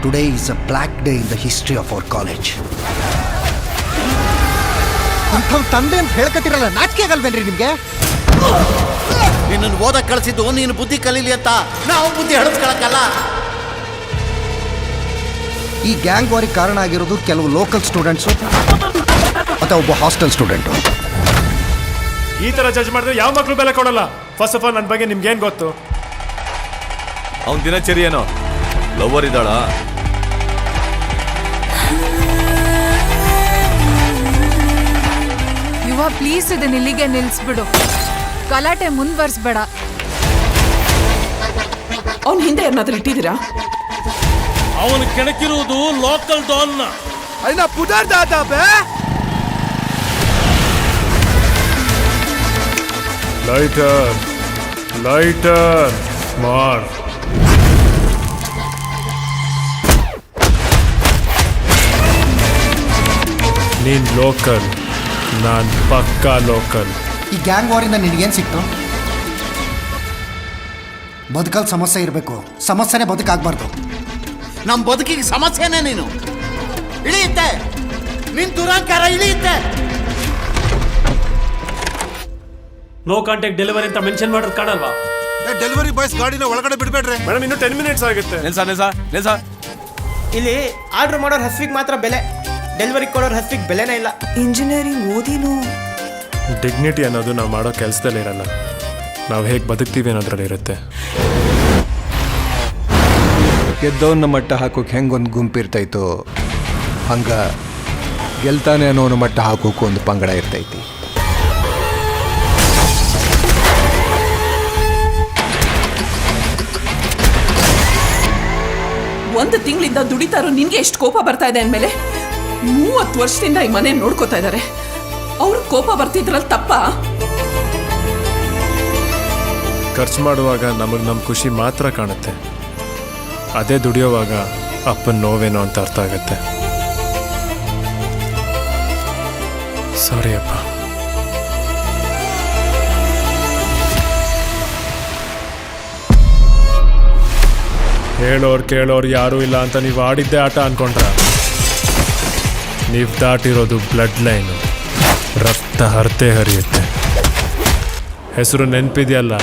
Today is a black day in the history of our college. ತಂದೆ ಅಂತ ಹೇಳ್ಕತ್ತಿರಲ್ಲ, ನಾಚಿಕೆ ಆಗಲ್ವೇನ್ರಿ ನಿಮ್ಗೆ? ನಿನ್ನನ್ನು ಓದಕ್ಕೆ ಕಳಿಸಿದ್ದು ನೀನು ಬುದ್ಧಿ ಕಲೀಲಿ ಅಂತ, ನಾವು ಬುದ್ಧಿ ಹಡಿಸ್ಕೊಳಕ್ಕಲ್ಲ. ಈ ಗ್ಯಾಂಗ್ ವಾರಿಗೆ ಕಾರಣ ಆಗಿರೋದು ಕೆಲವು ಲೋಕಲ್ ಸ್ಟೂಡೆಂಟ್ಸು ಅಥವಾ ಒಬ್ಬ ಹಾಸ್ಟೆಲ್ ಸ್ಟೂಡೆಂಟು. ಈ ತರ ಜಡ್ಜ್ ಮಾಡಿದ್ರೆ ಯಾವ ಮಕ್ಕಳು ಬೆಲೆ ಕೊಡಲ್ಲ. ಫಸ್ಟ್ ಆಫ್ ಆಲ್ ನನ್ನ ಬಗ್ಗೆ ನಿಮ್ಗೇನು ಗೊತ್ತು? ಅವನ ದಿನಚರಿ ಏನೋ, ಲವರ್ ಇದ್ದಾಳ? ಯುವ ಪ್ಲೀಸ್ ಇದನ್ನ ಇಲ್ಲಿಗೆ ನಿಲ್ಲಿಸ್ಬಿಡು, ಗಲಾಟೆ ಮುಂದುವರಿಸ್ಬೇಡ. ಅವನ ಹಿಂದೆ ಏನಾದ್ರೂ ಇಟ್ಟಿದ್ದೀರಾ? ಅವನು ಕೆಣಕಿರುವುದು ಲೋಕಲ್ ಡಾನ್ನ. ಅದನ್ನ ಪುದರ್ದಾದ ಬೇ. ಲೈಟರ್ ಲೈಟರ್ ಮಾರ್. ನೀನ್ ಲೋಕಲ್, ನಾನ್ ಪಕ್ಕಾ ಲೋಕಲ್. ಈ ಗ್ಯಾಂಗ್ ವಾರಿಂದ ನಿನಗೇನು ಸಿಕ್ತು? ಬದುಕಲ್ಲಿ ಸಮಸ್ಯೆ ಇರಬೇಕು, ಸಮಸ್ಯೆನೇ ಬದುಕಾಗಬಾರ್ದು. ನಮ್ಮ ಬದುಕಿಗೆ ಸಮಸ್ಯೆನೇ ನೀನು. ಇಳಿಯುತ್ತೆ ನಿನ್ ದುರಂಕಾರ, ಇಳಿಯುತ್ತೆ. ನೋ ಕಾಂಟ್ಯಾಕ್ಟ್ ಡೆಲಿವರಿ ಅಂತ ಮೆನ್ಷನ್ ಮಾಡೋದು ಕಾಣಲ್ವಾ? ಡೆಲಿವರಿ ಬಾಯ್ಸ್ ಗಾಡಿನ ಒಳಗಡೆ ಬಿಡಬೇಡ್ರಿ ಮೇಡಮ್. ಇನ್ನು 10 minutes ಆಗುತ್ತೆ. ನಿಲ್ಸ. ಇಲ್ಲಿ ಆರ್ಡರ್ ಮಾಡೋರ್ ಹಸ್ವಿಗೆ ಮಾತ್ರ ಬೆಲೆ, ಡೆಲಿವರಿ ಕೊಡೋರ್ ಹಸ್ವಿಗೆ ಬೆಲೆನೇ ಇಲ್ಲ. ಇಂಜಿನಿಯರಿಂಗ್ ಓದಿನು ಡಿಗ್ನಿಟಿ ಅನ್ನೋದು ನಾವು ಮಾಡೋ ಕೆಲಸದಲ್ಲಿ ಇರಲ್ಲ, ನಾವು ಹೇಗೆ ಬದುಕ್ತೀವಿ ಅನ್ನೋದ್ರಲ್ಲಿ ಇರುತ್ತೆ. ಗೆದ್ದವನ್ನ ಮಟ್ಟ ಹಾಕೋಕೆ ಹೆಂಗೊಂದು ಗುಂಪಿರ್ತೈತೋ ಹಂಗ ಗೆಲ್ತಾನೆ ಅನ್ನೋನ ಮಟ್ಟ ಹಾಕೋಕೆ ಒಂದು ಪಂಗಡ ಇರ್ತೈತಿ. ಒಂದು ತಿಂಗಳಿಂದ ದುಡಿತಾರೋ ನಿನ್ಗೆ ಎಷ್ಟು ಕೋಪ ಬರ್ತಾ ಇದೆ ಅಂದಮೇಲೆ 30 ವರ್ಷದಿಂದ ಈ ಮನೆ ನೋಡ್ಕೋತಾ ಇದ್ದಾರೆ. ಅವ್ರಿಗೆ ಕೋಪ ಬರ್ತಿದ್ರಲ್ಲಿ ತಪ್ಪ? ಖರ್ಚು ಮಾಡುವಾಗ ನಮಗೆ ನಮ್ಮ ಖುಷಿ ಮಾತ್ರ ಕಾಣುತ್ತೆ, ಅದೇ ದುಡಿಯೋವಾಗ ಅಪ್ಪನ ನೋವೇನೋ ಅಂತ ಅರ್ಥ ಆಗುತ್ತೆ. ಸಾರಿ ಅಪ್ಪ. ಹೇಳೋರು ಕೇಳೋರು ಯಾರೂ ಇಲ್ಲ ಅಂತ ನೀವು ಆಡಿದ್ದೇ ಆಟ ಅನ್ಕೊಂಡ್ರ? ನೀವು ದಾಟಿರೋದು ಬ್ಲಡ್ ಲೈನು, ರಕ್ತ ಹರಿತೆ ಹರಿಯುತ್ತೆ. ಹೆಸರು ನೆನಪಿದೆಯಲ್ಲ,